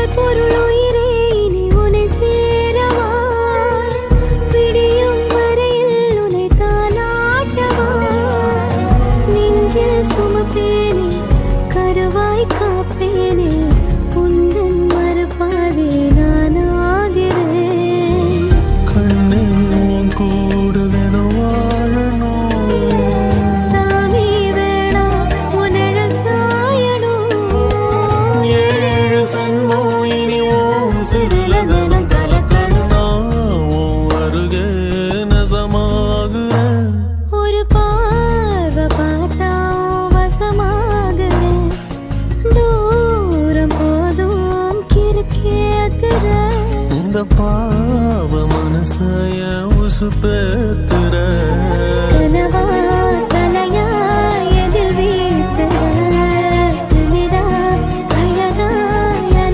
உடல் பொருள் உயிரே இனி உன்னை சேரவா விடியும் வரையில் உன்னை தாலாட்டவா நெஞ்சில் சுமப்பேனே கருவாய் காப்பேனே உந்தன் மறுபாதே நான் ஆகிறேன் கண்ணே உன் கூட வேணும் வாழணும் சாமி வேணாம் உன் நிழல் சாயணும் ஏழு சன்மம் இனி உன் சிறுலகனம் கலக்கண்ணா உன் அருகே நெசமாகுறேன் ஒரு பார்வை பார்த்தா வசமாகுறேன் தூரம் போதும் கிறுக்கேத்துற இந்த பாவ மனசைய உசுப்பேத்த